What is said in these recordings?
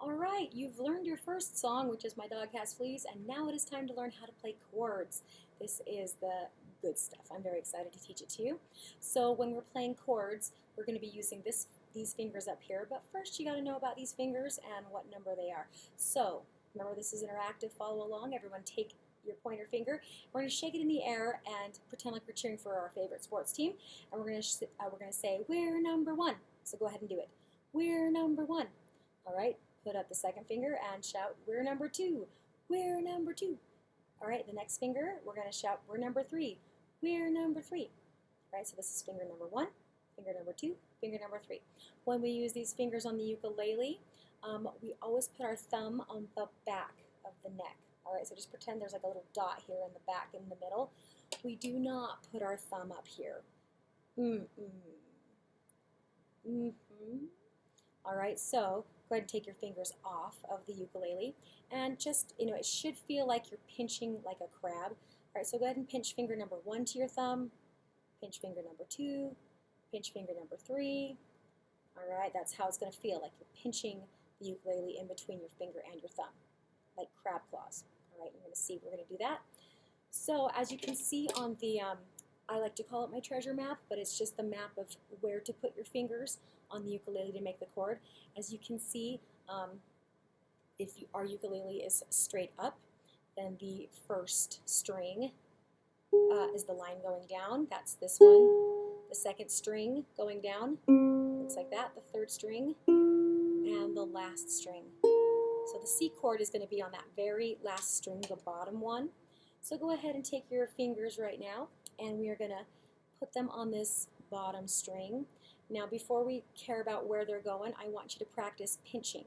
All right, you've learned your first song, which is My Dog Has Fleas, and now it is time to learn how to play chords. This is the good stuff. I'm very excited to teach it to you. So when we're playing chords, we're going to be using these fingers up here, but first you got to know about these fingers and what number they are. So remember, this is interactive, follow along. Everyone take your pointer finger. We're going to shake it in the air and pretend like we're cheering for our favorite sports team, and we're going to say, "We're number one." So go ahead and do it. "We're number one." All right. Put up the second finger and shout, "We're number two. We're number two." All right, the next finger, we're going to shout, "We're number three. We're number three." All right, so this is finger number one, finger number two, finger number three. When we use these fingers on the ukulele, we always put our thumb on the back of the neck. All right, so just pretend there's like a little dot here in the back in the middle. We do not put our thumb up here. All right, so go ahead and take your fingers off of the ukulele, and just, it should feel like you're pinching like a crab. All right, so go ahead and pinch finger number one to your thumb, pinch finger number two, pinch finger number three. All right, that's how it's going to feel, like you're pinching the ukulele in between your finger and your thumb, like crab claws. All right, you're going to see we're going to do that. So as you can see on the, I like to call it my treasure map, but it's just the map of where to put your fingers on the ukulele to make the chord. As you can see, if our ukulele is straight up, then the first string is the line going down. That's this one. The second string going down looks like that. The third string and the last string. So the C chord is going to be on that very last string, the bottom one. So go ahead and take your fingers right now, and we are going to put them on this bottom string. Now, before we care about where they're going, I want you to practice pinching,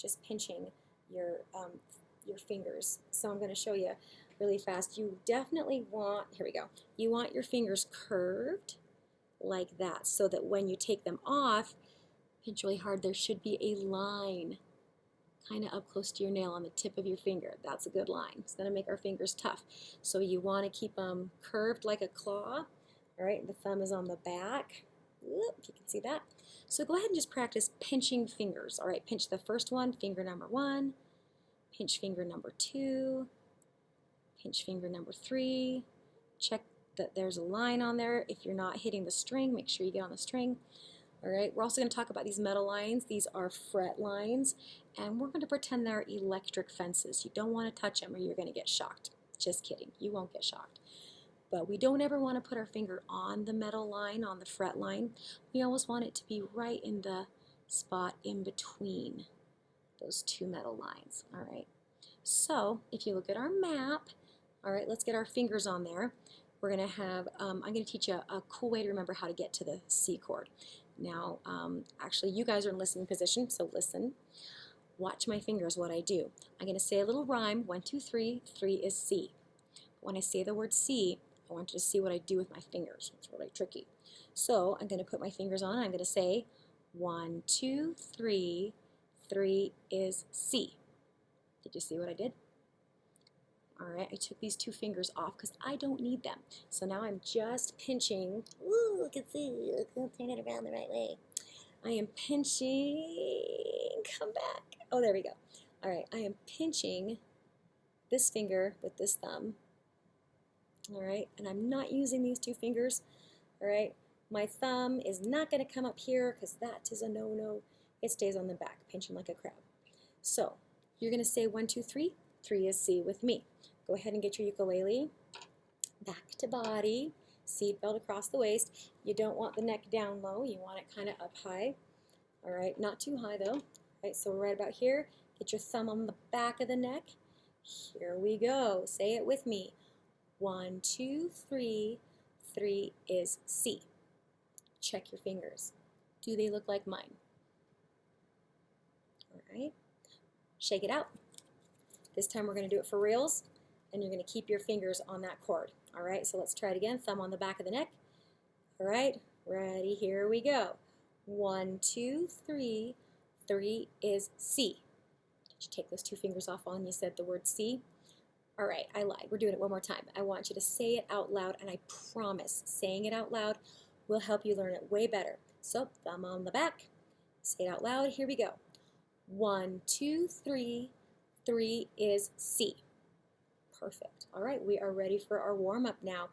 just pinching your fingers. So I'm going to show you really fast. You definitely want, here we go, you want your fingers curved like that, so that when you take them off, pinch really hard, there should be a line kind of up close to your nail on the tip of your finger. That's a good line. It's going to make our fingers tough. So you want to keep them curved like a claw. All right, the thumb is on the back. If you can see that. So go ahead and just practice pinching fingers. All right, pinch the first one, finger number one, pinch finger number two, pinch finger number three. Check that there's a line on there. If you're not hitting the string, make sure you get on the string. All right, we're also going to talk about these metal lines. These are fret lines, and we're going to pretend they're electric fences. You don't want to touch them or you're going to get shocked. Just kidding, you won't get shocked. But we don't ever want to put our finger on the metal line, on the fret line. We always want it to be right in the spot in between those two metal lines. All right, so if you look at our map, all right, let's get our fingers on there. We're going to have, I'm going to teach you a cool way to remember how to get to the C chord. Now, actually, you guys are in listening position, so listen. Watch my fingers, what I do. I'm going to say a little rhyme, 1, 2, 3, 3 is C. When I say the word C, I want you to see what I do with my fingers. It's really tricky. So I'm going to put my fingers on, I'm going to say 1, 2, 3, 3 is C. Did you see what I did? All right, I took these two fingers off because I don't need them. So now I'm just pinching. Ooh, look at this. Look, turn it around the right way. I am pinching. Come back. Oh, there we go. All right, I am pinching this finger with this thumb. All right, and I'm not using these two fingers. All right, my thumb is not going to come up here because that is a no-no. It stays on the back, pinching like a crab. So you're going to say 1, 2, 3. 3 is C with me. Go ahead and get your ukulele back to body, seat belt across the waist. You don't want the neck down low. You want it kind of up high. All right, not too high though. All right, so right about here. Get your thumb on the back of the neck. Here we go. Say it with me. 1, 2, 3. 3 is C. Check your fingers. Do they look like mine? All right. Shake it out. This time we're going to do it for reals, and you're going to keep your fingers on that chord. All right, so let's try it again. Thumb on the back of the neck. All right, ready? Here we go. 1, 2, 3. 3 is C. Did you take those two fingers off when you said the word C? All right, I lied. We're doing it one more time. I want you to say it out loud, and I promise saying it out loud will help you learn it way better. So, thumb on the back. Say it out loud. Here we go. 1, 2, 3. 3 is C. Perfect. All right, we are ready for our warm-up now.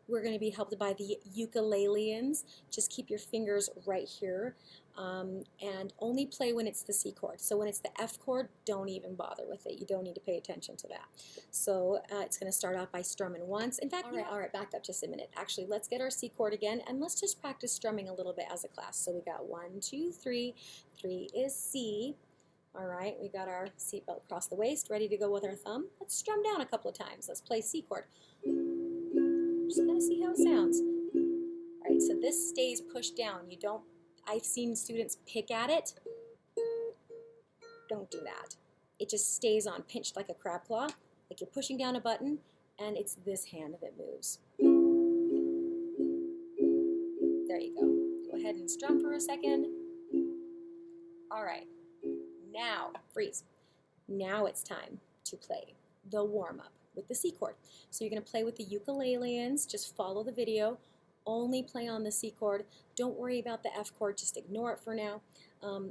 We're going to be helped by the ukuleleans. Just keep your fingers right here and only play when it's the C chord. So when it's the F chord, don't even bother with it. You don't need to pay attention to that. So it's going to start off by strumming once. In fact, all right, back up just a minute. Actually, let's get our C chord again and let's just practice strumming a little bit as a class. So we got 1, 2, 3. 3 is C. All right, we got our seatbelt across the waist, ready to go with our thumb. Let's strum down a couple of times. Let's play C chord. Just kind of see how it sounds. All right, so this stays pushed down. I've seen students pick at it. Don't do that. It just stays on, pinched like a crab claw, like you're pushing down a button, and it's this hand that moves. There you go. Go ahead and strum for a second. All right. Now, freeze. Now it's time to play the warm-up with the C chord. So you're going to play with the ukuleleans. Just follow the video. Only play on the C chord. Don't worry about the F chord. Just ignore it for now.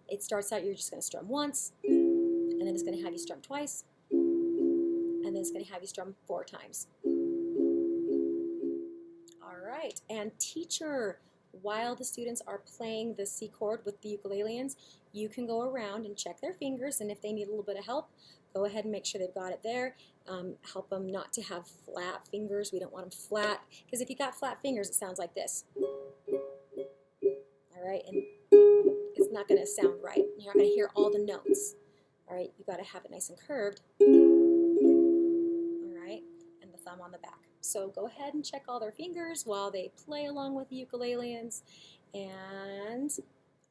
It starts out, you're just going to strum once, and then it's going to have you strum twice, and then it's going to have you strum 4 times. All right, and teacher, while the students are playing the C chord with the ukuleleans, you can go around and check their fingers, and if they need a little bit of help, go ahead and make sure they've got it there. Help them not to have flat fingers. We don't want them flat, because if you got flat fingers, it sounds like this. All right, and it's not going to sound right. You're not going to hear all the notes. All right, you got to have it nice and curved. All right, and the thumb on the back. So go ahead and check all their fingers while they play along with the ukuleleans, and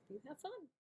you have fun.